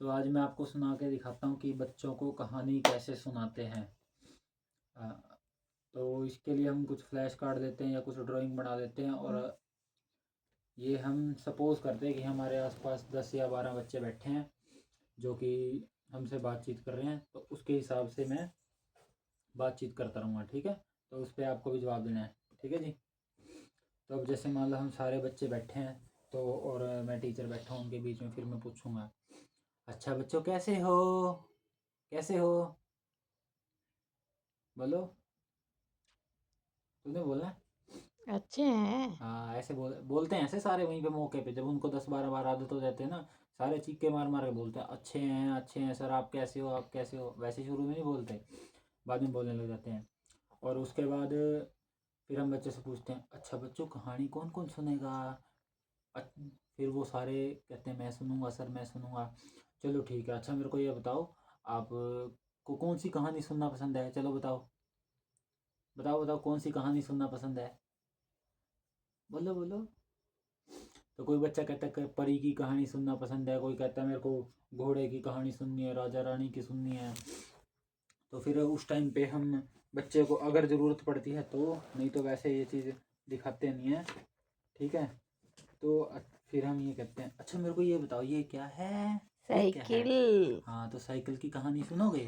तो आज मैं आपको सुना के दिखाता हूँ कि बच्चों को कहानी कैसे सुनाते हैं। अ, तो इसके लिए हम कुछ फ्लैश कार्ड लेते हैं या कुछ ड्राइंग बना लेते हैं और ये हम सपोज़ करते हैं कि हमारे आसपास 10 या 12 बच्चे बैठे हैं जो कि हमसे बातचीत कर रहे हैं। तो उसके हिसाब से मैं बातचीत करता रहूँगा, ठीक है। तो उस पर आपको भी जवाब देना है, ठीक है जी। तो अब जैसे मान लो हम सारे बच्चे बैठे हैं तो और मैं टीचर बैठा हूँ उनके बीच में, फिर मैं पूछूंगा, अच्छा बच्चों कैसे हो, कैसे हो, बोलो, तूने बोलना है। अच्छे हैं। हाँ ऐसे बोलते हैं ऐसे सारे वहीं पे मौके पे, जब उनको 10-12 बार आदत हो जाते हैं ना, सारे चीख मार मार के बोलते हैं अच्छे हैं सर, आप कैसे हो, आप कैसे हो। वैसे शुरू में नहीं बोलते, बाद में बोलने लग जाते हैं। और उसके बाद फिर हम बच्चे से पूछते हैं, अच्छा बच्चों कहानी कौन कौन सुनेगा। फिर वो सारे कहते हैं मैं सुनूंगा सर, मैं सुनूंगा। चलो ठीक है, अच्छा मेरे को ये बताओ, आप को कौन सी कहानी सुनना पसंद है, चलो बताओ बताओ बताओ, कौन सी कहानी सुनना पसंद है, बोलो बोलो। तो कोई बच्चा कहता है कि परी की कहानी सुनना पसंद है, कोई कहता है मेरे को घोड़े की कहानी सुननी है, राजा रानी की सुननी है। तो फिर उस टाइम पे हम बच्चे को अगर ज़रूरत पड़ती है तो, नहीं तो वैसे ये चीज़ दिखाते नहीं है, ठीक है। तो फिर हम ये कहते हैं, अच्छा मेरे को ये बताओ ये क्या है, ये क्या है। साइकिल। हाँ तो साइकिल की कहानी सुनोगे।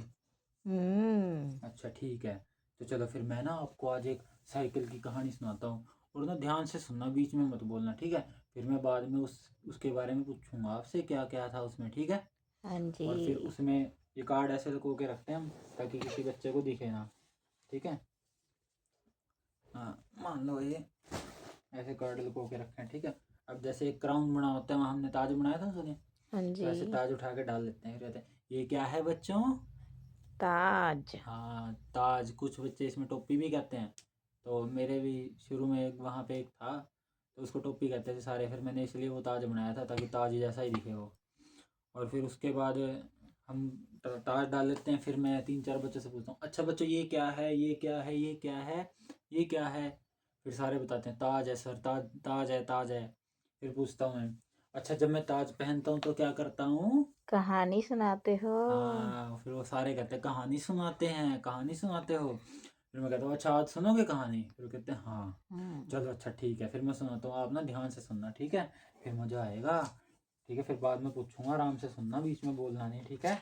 हम्म। अच्छा ठीक है। तो चलो फिर मैं ना आपको आज एक साइकिल की कहानी सुनाता हूँ, और ना ध्यान से सुनना, बीच में मत बोलना, ठीक है। फिर मैं बाद में उसके बारे में पूछूंगा आपसे क्या क्या था उसमें, ठीक है। हाँ जी। और फिर उसमें ये कार्ड ऐसे लगा के रखते हैं हम, ताकि किसी बच्चे को दिखे ना, ठीक है। हाँ मान लो ये ऐसे कार्ड लगा के रखे हैं, ठीक है। अब जैसे एक क्राउन बना होता है, वहाँ हमने ताज बनाया था सुने, हाँ तो जी। ऐसे ताज उठा के डाल देते हैं, फिर कहते हैं ये क्या है बच्चों। ताज। हाँ ताज, कुछ बच्चे इसमें टोपी भी कहते हैं। तो मेरे भी शुरू में एक वहाँ पे एक था, तो उसको टोपी कहते थे सारे, फिर मैंने इसलिए वो ताज बनाया था ताकि ताज जैसा ही दिखे वो। और फिर उसके बाद हम ताज डाल लेते हैं। फिर मैं 3-4 बच्चों से पूछता हूँ, अच्छा बच्चों ये क्या है, ये क्या है, ये क्या है, ये क्या है। फिर सारे बताते हैं ताज है सर, ताज ताज है, ताज है। फिर पूछता हूँ मैं, अच्छा जब मैं ताज पहनता हूँ तो क्या करता हूँ। कहानी सुनाते हो। हाँ फिर वो सारे कहते हैं कहानी सुनाते हैं, कहानी सुनाते हो। फिर मैं कहता हूँ अच्छा आज सुनोगे कहानी, फिर वो कहते हैं हाँ। हम्म। चलो अच्छा ठीक है, फिर मैं सुनाता हूँ, आप ना ध्यान से सुनना, ठीक है। फिर मज़ा आएगा, ठीक है। फिर बाद में पूछूंगा, आराम से सुनना, बीच में बोलना नहीं, ठीक है।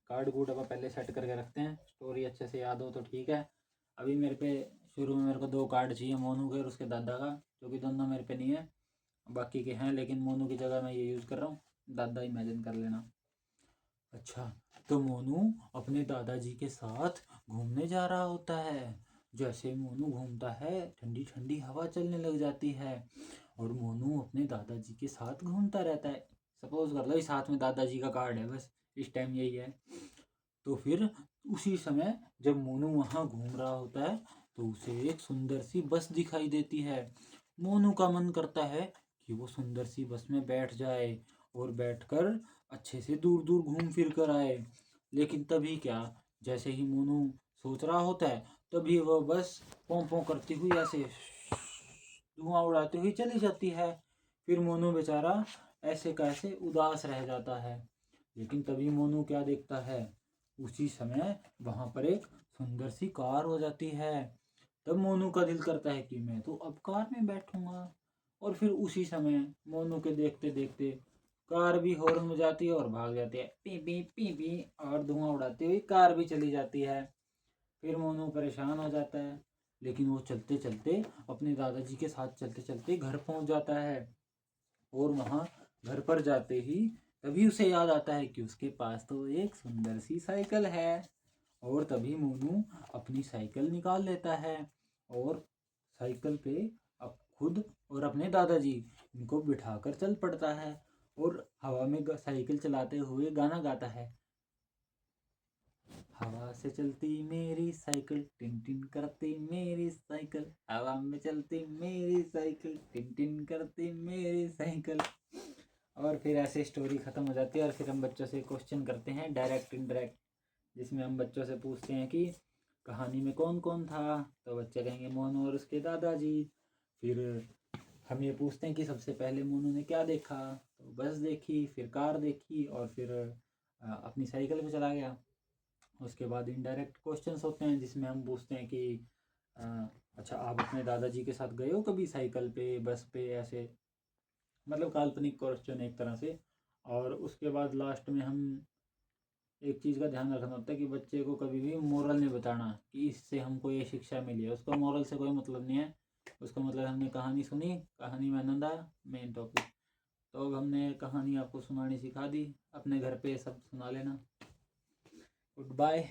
कार्ड कूड अब पहले सेट करके रखते हैं, स्टोरी अच्छे से याद हो तो ठीक है। अभी मेरे पे शुरू में मेरे को 2 कार्ड चाहिए, मोनू के और उसके दादा का, जो कि दोनों मेरे पे नहीं है, बाकी के हैं, लेकिन मोनू की जगह मैं ये यूज़ कर रहा हूँ, दादा इमेजिन कर लेना। अच्छा, तो मोनू अपने दादाजी के साथ घूमने जा रहा होता है। जैसे मोनू घूमता है ठंडी ठंडी हवा चलने लग जाती है, और मोनू अपने दादाजी के साथ घूमता रहता है। सपोज कर लो इस हाथ में दादाजी का कार्ड है, बस इस टाइम यही है। तो फिर उसी समय जब मोनू वहाँ घूम रहा होता है, तो उसे एक सुंदर सी बस दिखाई देती है। मोनू का मन करता है कि वो सुंदर सी बस में बैठ जाए और बैठकर अच्छे से दूर दूर घूम फिर कर आए। लेकिन तभी क्या, जैसे ही मोनू सोच रहा होता है, तभी वह बस पों पों करती हुई ऐसे धुआं उड़ाती हुई चली जाती है। फिर मोनू बेचारा ऐसे कैसे उदास रह जाता है। लेकिन तभी मोनू क्या देखता है, उसी समय वहां पर एक सुंदर सी कार हो जाती है। तब मोनू का दिल करता है कि मैं तो अब कार में बैठूंगा। और फिर उसी समय मोनू के देखते देखते कार भी हॉर्न बजाती है और भाग जाती है, पी पी, और धुआं उड़ाती हुई कार भी चली जाती है। फिर मोनू परेशान हो जाता है, लेकिन वो चलते चलते अपने दादाजी के साथ चलते चलते घर पहुंच जाता है। और वहाँ घर पर जाते ही तभी उसे याद आता है कि उसके पास तो एक सुंदर सी साइकिल है। और तभी मोनू अपनी साइकिल निकाल लेता है और साइकिल पे अब खुद और अपने दादाजी इनको बिठाकर चल पड़ता है, और हवा में साइकिल चलाते हुए गाना गाता है, हवा से चलती मेरी साइकिल टिन टिन करती मेरी साइकिल, हवा में चलती मेरी साइकिल टिन टिन करती मेरी साइकिल। और फिर ऐसे स्टोरी ख़त्म हो जाती है। और फिर हम बच्चों से क्वेश्चन करते हैं डायरेक्ट इनडायरेक्ट, जिसमें हम बच्चों से पूछते हैं कि कहानी में कौन कौन था, तो बच्चे कहेंगे मोनू और उसके दादाजी। फिर हम ये पूछते हैं कि सबसे पहले मोनू ने क्या देखा, तो बस देखी, फिर कार देखी और फिर अपनी साइकिल पे चला गया। उसके बाद इनडायरेक्ट क्वेश्चंस होते हैं जिसमें हम पूछते हैं कि अच्छा आप अपने दादाजी के साथ गए हो कभी साइकिल पे, बस पे, ऐसे मतलब काल्पनिक क्वेश्चन एक तरह से। और उसके बाद लास्ट में हम एक चीज़ का ध्यान रखना होता है कि बच्चे को कभी भी मोरल नहीं बताना कि इससे हमको ये शिक्षा मिली है। उसको मोरल से कोई मतलब नहीं है, उसका मतलब हमने कहानी सुनी, कहानी में आनंद आया, मेन टॉपिक। तो अब हमने कहानी आपको सुनानी सिखा दी, अपने घर पे सब सुना लेना। Good bye.